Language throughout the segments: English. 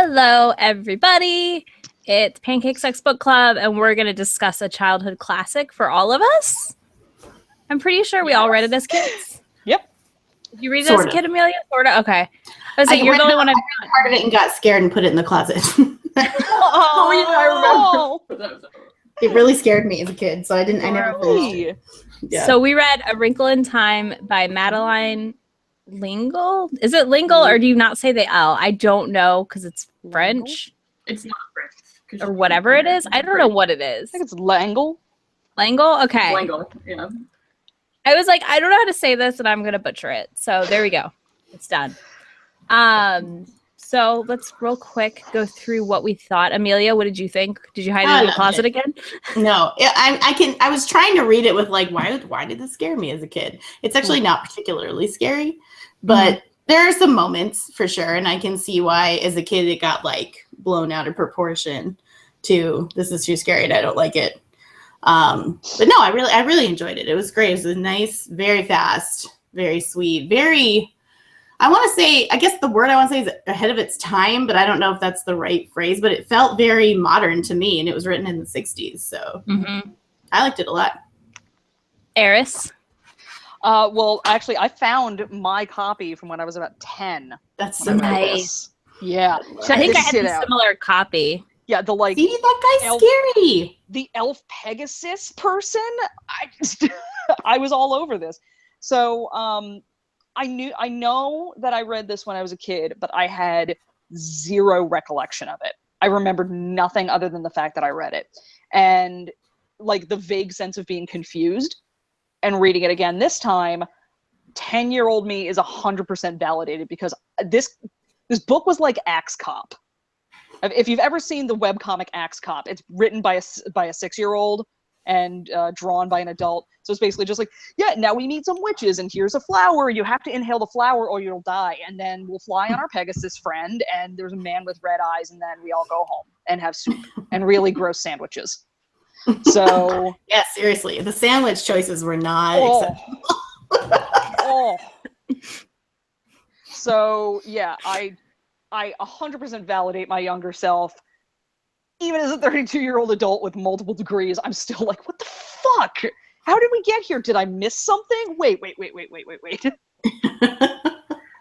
Hello, everybody. It's Pancake Sex Book Club, and we're going to discuss a childhood classic for all of us. I'm pretty sure we all read it as kids. Yep. Did you read it as a kid, Amelia? Sort of? Okay. I was like, you're the only one I read part of it and got scared and put it in the closet. I remember. It really scared me as a kid, so I never finished it. Yeah. So we read A Wrinkle in Time by Madeleine. Lingle? Is it Lingle or do you not say the L? I don't know because it's French. It's not French. Or whatever it is. I don't know what it is. I think it's Langle. Langle? Okay. Langle, yeah. I was like, I don't know how to say this and I'm going to butcher it. So there we go. It's done. So let's real quick go through what we thought. Amelia, what did you think? Did you hide it in the closet again? No, I was trying to read it with like, why did this scare me as a kid? It's actually not particularly scary, but there are some moments for sure. And I can see why as a kid, it got like blown out of proportion to this is too scary and I don't like it. But no, I really enjoyed it. It was great. It was nice, very fast, very sweet, I want to say, I guess the word I want to say is ahead of its time, but I don't know if that's the right phrase, but it felt very modern to me, and it was written in the 60s, so I liked it a lot. Eris? Well, actually, I found my copy from when I was about 10. That's so nice. Yeah. I think I had a similar copy. Yeah, the like. See, that guy's scary. The elf Pegasus person. I was all over this. So, I know that I read this when I was a kid, but I had zero recollection of it. I remembered nothing other than the fact that I read it. And like the vague sense of being confused and reading it again this time, 10-year-old me is 100% validated because this book was like Axe Cop. If you've ever seen the webcomic Axe Cop, it's written by a 6-year-old and drawn by an adult. So it's basically just like, yeah, now we meet some witches and here's a flower. You have to inhale the flower or you'll die. And then we'll fly on our Pegasus friend and there's a man with red eyes and then we all go home and have soup and really gross sandwiches. So yeah, seriously, the sandwich choices were not acceptable. So yeah, I 100% validate my younger self. Even as a 32-year-old adult with multiple degrees, I'm still like, what the fuck? How did we get here? Did I miss something? Wait.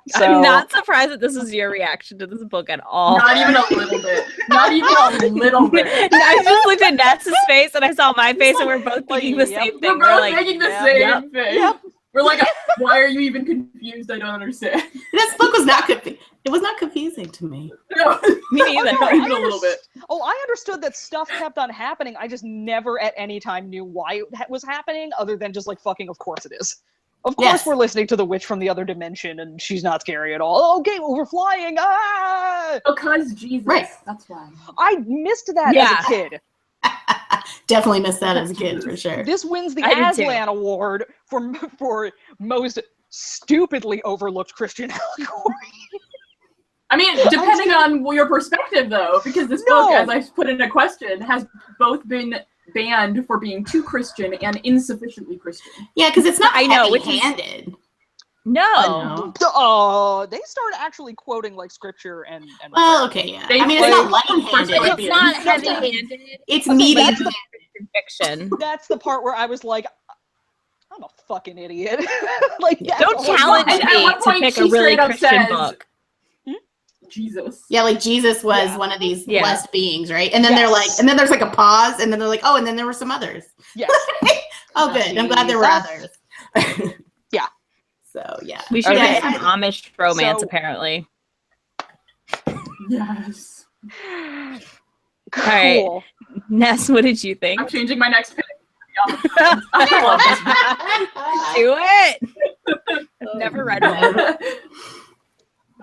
So, I'm not surprised that this is your reaction to this book at all. Not even a little bit. Not even a little bit. I just looked at Ness's face and I saw my face and we're both thinking the same thing. We're both thinking the same thing. Yep. We're like, why are you even confused? I don't understand. This book was not confusing. It was not confusing to me. No, me neither. Not even a little bit. Oh, I understood that stuff kept on happening. I just never at any time knew why it was happening other than just like fucking, of course it is. Of course we're listening to the witch from the other dimension and she's not scary at all. Oh, okay, well, we're flying. Because Jesus. Right. That's why. I missed that as a kid. Definitely missed that as a kid for sure. This wins the Aslan Award for most stupidly overlooked Christian allegory. I mean, depending on your perspective, though, because this book, as I put in a question, has both been banned for being too Christian and insufficiently Christian. Yeah, because it's not heavy-handed. No. They start actually quoting like scripture and well, okay, yeah. I mean, it's not light-handed. It's not heavy-handed. It's medium fiction. That's the part where I was like, I'm a fucking idiot. Like, don't challenge me to pick a really Christian book. Jesus. Yeah, like Jesus was one of these blessed beings, right? And then they're like, and then there's like a pause, and then they're like, oh, and then there were some others. Yes. Oh, good. I'm glad there were others. Yeah. So yeah, we should get some Amish romance, apparently. Yes. Cool. All right. Ness, what did you think? I'm changing my next pick. I love this. Do it. I've never read one.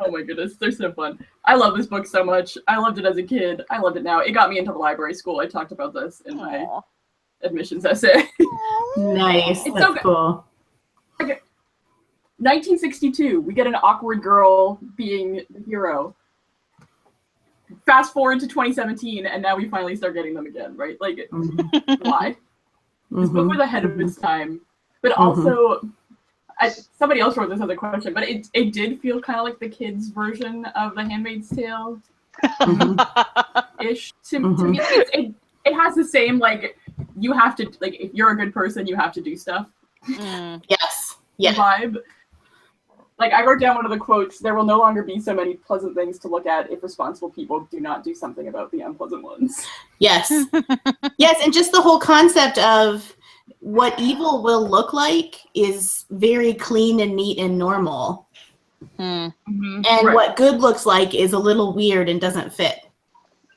Oh my goodness, they're so fun. I love this book so much. I loved it as a kid. I loved it now. It got me into the library school. I talked about this in my admissions essay. Nice. It's so cool. Okay. 1962, we get an awkward girl being the hero. Fast forward to 2017, and now we finally start getting them again, right? Like, why? This book was ahead of its time, but also, somebody else wrote this as a question, but it did feel kind of like the kids' version of The Handmaid's Tale. ish. To me, it has the same, like, you have to, like, if you're a good person, you have to do stuff. Yes. Yeah. Vibe. Like, I wrote down one of the quotes: "There will no longer be so many pleasant things to look at if responsible people do not do something about the unpleasant ones." Yes. Yes, and just the whole concept of what evil will look like is very clean and neat and normal. And what good looks like is a little weird and doesn't fit.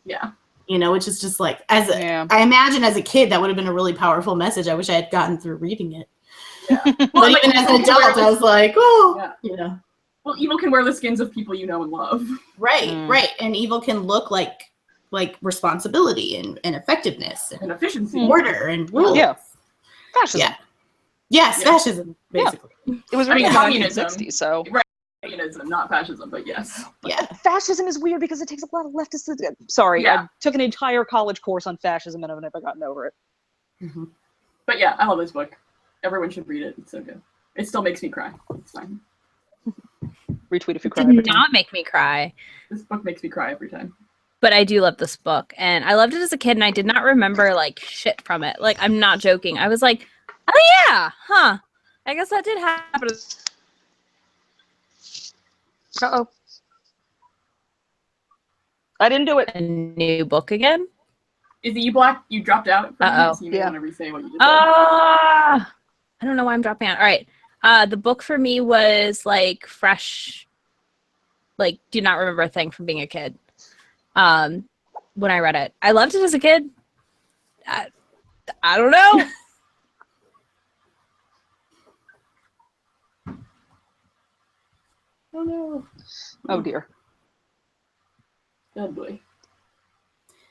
Yeah. You know, which is just like, I imagine as a kid, that would have been a really powerful message. I wish I had gotten through reading it. Yeah. But Well, even as an adult, I was like, oh, you know. Well, evil can wear the skins of people you know and love. Right, right. And evil can look like responsibility and effectiveness and efficiency, order and rules. Yeah. Fascism. Yeah. Yes, fascism, basically. Yeah. It was written in the 1960s, so. Right. Communism, not fascism, but yes. Yeah. Fascism is weird because it takes a lot of leftists to... Sorry, I took an entire college course on fascism and I've never gotten over it. But yeah, I love this book. Everyone should read it. It's so good. It still makes me cry. It's fine. Retweet if you cry. It did not make me cry. This book makes me cry every time. But I do love this book, and I loved it as a kid, and I did not remember like shit from it. Like, I'm not joking. I was like, oh yeah, huh? I guess that did happen. Uh-oh. I didn't do it. A new book again? Is it you, Black? You dropped out from Uh-oh. it, so you may want to re-say what you just said. I don't know why I'm dropping out. All right. The book for me was like fresh, like do not remember a thing from being a kid. When I read it, I loved it as a kid. I don't know. Oh no. Oh dear. Oh boy.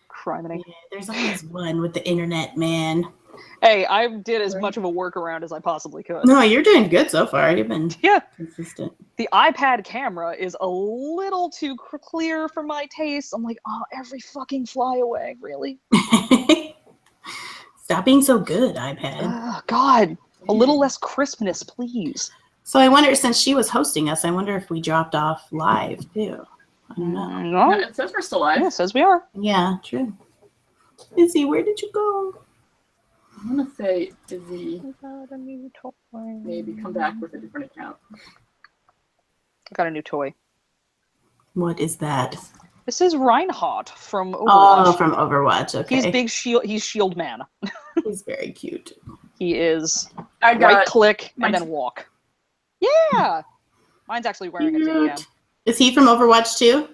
Criminy. Yeah, there's always one with the internet, man. Hey, I did as much of a workaround as I possibly could. No, you're doing good so far. You've been consistent. The iPad camera is a little too clear for my taste. I'm like, oh, every fucking flyaway, really? Stop being so good, iPad. Oh, God, a little less crispness, please. So I wonder, since she was hosting us, I wonder if we dropped off live too. I don't know. No? It says we're still live. Yeah, it says we are. Yeah, true. Izzy, where did you go? I'm gonna say Izzy maybe come back with a different account. I got a new toy. What is that? This is Reinhardt from Overwatch. Oh, from Overwatch. Okay. He's big shield. He's shield man. He's very cute. He is. I got right click and then walk. Yeah. Mine's actually wearing a DDM. Is he from Overwatch too?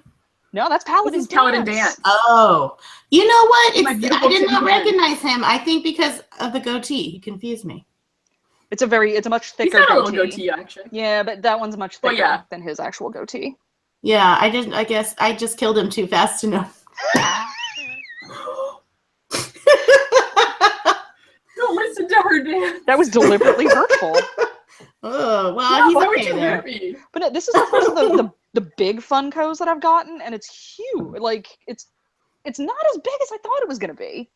No, that's Paladin's Paladin Dance. Oh, you know what? My I beautiful did not Tim recognize him. I think because of the goatee, he confused me. It's a much He's thicker got a goatee. little goatee action. Yeah, but that one's much thicker yeah. than his actual goatee. Yeah, I didn't. I guess I just killed him too fast enough. Don't listen to her, Dan. That was deliberately hurtful. Oh well, Why he's would okay you there. hurt me? But no, this is the first of the big Funkos that I've gotten, and it's huge. Like it's not as big as I thought it was gonna be.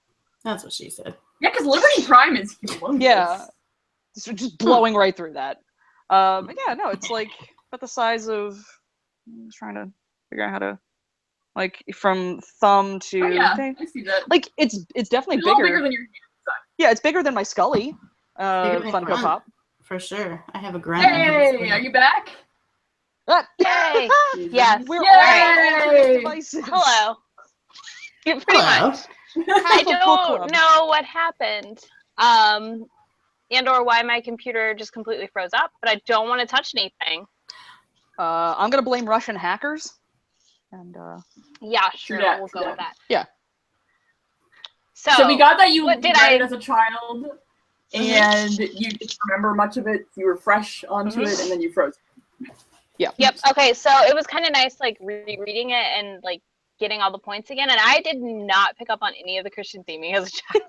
That's what she said. Yeah, because Liberty Prime is humongous. Yeah, just blowing right through that. But yeah, no, it's like about the size of. I'm just trying to figure out how to, like, from thumb to. Oh, yeah, I see that. Like it's definitely It's a little bigger than your. Yeah, it's bigger than my Scully. Bigger than Funko Grunt. Pop. For sure. I have a grunt. Hey, are you back? Ah, Yay! Yes. we're Yay! all devices. Hello. Yeah, pretty Hello. much. I don't know what happened, and or why my computer just completely froze up. But I don't want to touch anything. I'm gonna blame Russian hackers. And Yeah, sure, True that, we'll true go that. with that. Yeah. So we got that you what did read it I- as a child, and you didn't remember much of it. You were fresh onto it, and then you froze. yeah. Yep. Okay, so it was kind of nice, like rereading it and like getting all the points again. And I did not pick up on any of the Christian theming as a child.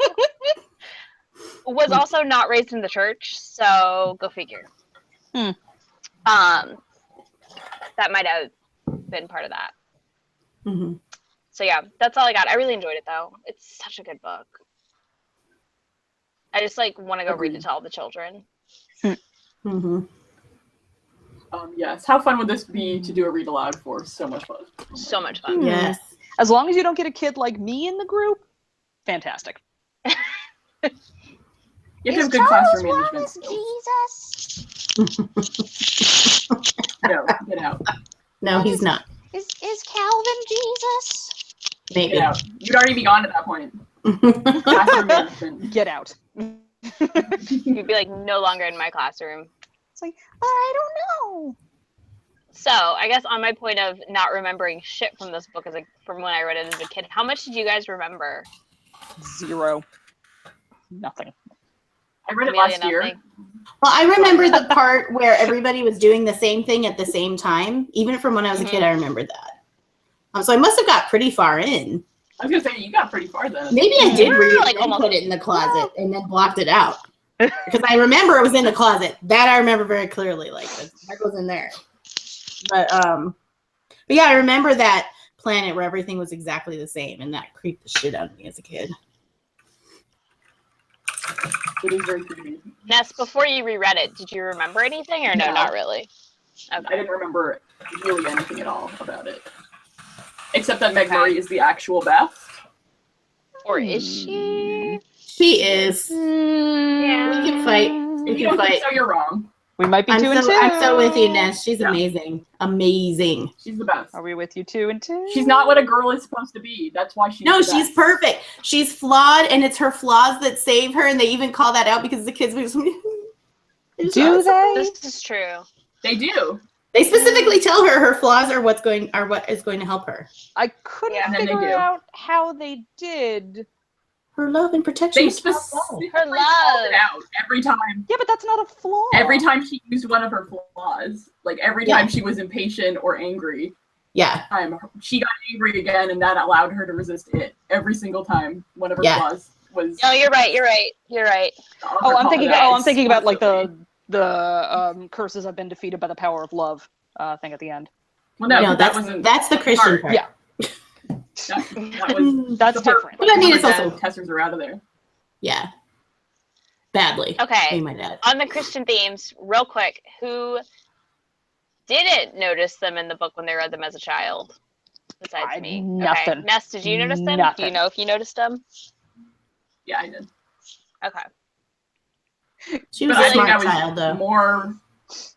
Was also not raised in the church, so go figure. Hmm. That might have been part of that. Mm-hmm. So yeah, that's all I got. I really enjoyed it though. It's such a good book. I just like want to go read it to all the children. Mm-hmm. Yes. How fun would this be to do a read aloud for? So much fun. So much fun. Yes. As long as you don't get a kid like me in the group, fantastic. You have to have good classroom management. Jesus? No, get out. No, he's not. Is Calvin Jesus? Maybe. Get out. You'd already be gone at that point. Classroom management. Get out. You'd be like no longer in my classroom. It's like, I don't know. So I guess on my point of not remembering shit from this book from when I read it as a kid, how much did you guys remember? 0. Nothing. I read it Amelia, last year. nothing? Well, I remember the part where everybody was doing the same thing at the same time. Even from when I was a kid, I remembered that. So I must have got pretty far in. I was gonna say you got pretty far then. Maybe I did read it Like and almost- put it in the closet and then blocked it out. Because I remember it was in the closet. That I remember very clearly. Like, that goes in there. But yeah, I remember that planet where everything was exactly the same, and that creeped the shit out of me as a kid. It is very creepy. Ness, before you reread it, did you remember anything or no, No. not really? I Okay. didn't remember really anything at all about it. Except that Meg Okay. Murray is the actual Beth. Or is she? She is. Yeah. We can fight. We If you can don't think fight. so, you're wrong. We might be 2 and 2. I'm so with you, Ness. She's Yeah. amazing. Amazing. She's the best. Are we with you 2 and 2? She's not what a girl is supposed to be. That's why she's No, the she's best. perfect. She's flawed, and it's her flaws that save her, and they even call that out because the kids were just Do they? This is true. They do. They specifically tell her flaws are what is going to help her. I couldn't Yeah. And then they figure do. out how they did. Her love and protection. They is top specifically Her called love. it out every time. Yeah, but that's not a flaw. Every time she used one of her flaws, like every time she was impatient or angry, Yeah. she got angry again, and that allowed her to resist it. Every single time, one of her Yeah. flaws was. No, you're right. You're right. You're right. Oh, I'm thinking. out. Oh, I'm thinking about like Constantly. the curses have been defeated by the power of love thing at the end. Well, no, No, that wasn't. that's the Christian part. part. Yeah. That was. That's the part- different. But I mean, it's Mom also and Dad Testers are out of there. yeah. Badly. Okay. Me, my dad. On the Christian themes, real quick, who didn't notice them in the book when they read them as a child? Besides me. Nothing. Okay. Ness, did you notice them? Do Nothing. you know if you noticed them? Yeah, I did. Okay. She was But a I think I smart was child, though. more.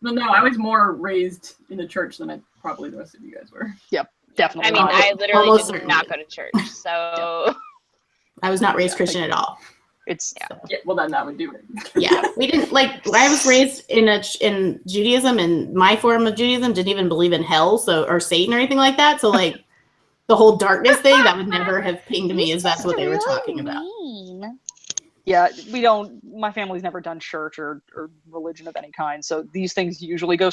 No, I was more raised in the church than probably the rest of you guys were. Definitely. I mean, not. I literally Almost did not go to church, so I was not raised Yeah, Christian at all. It's Yeah, well, then that would do it. Yeah, we didn't like. I was raised in Judaism, and my form of Judaism didn't even believe in hell, or Satan or anything like that. So like the whole darkness thing that would never have pinged me, as that's what they were talking about. Yeah, we don't. My family's never done church or religion of any kind, so these things usually go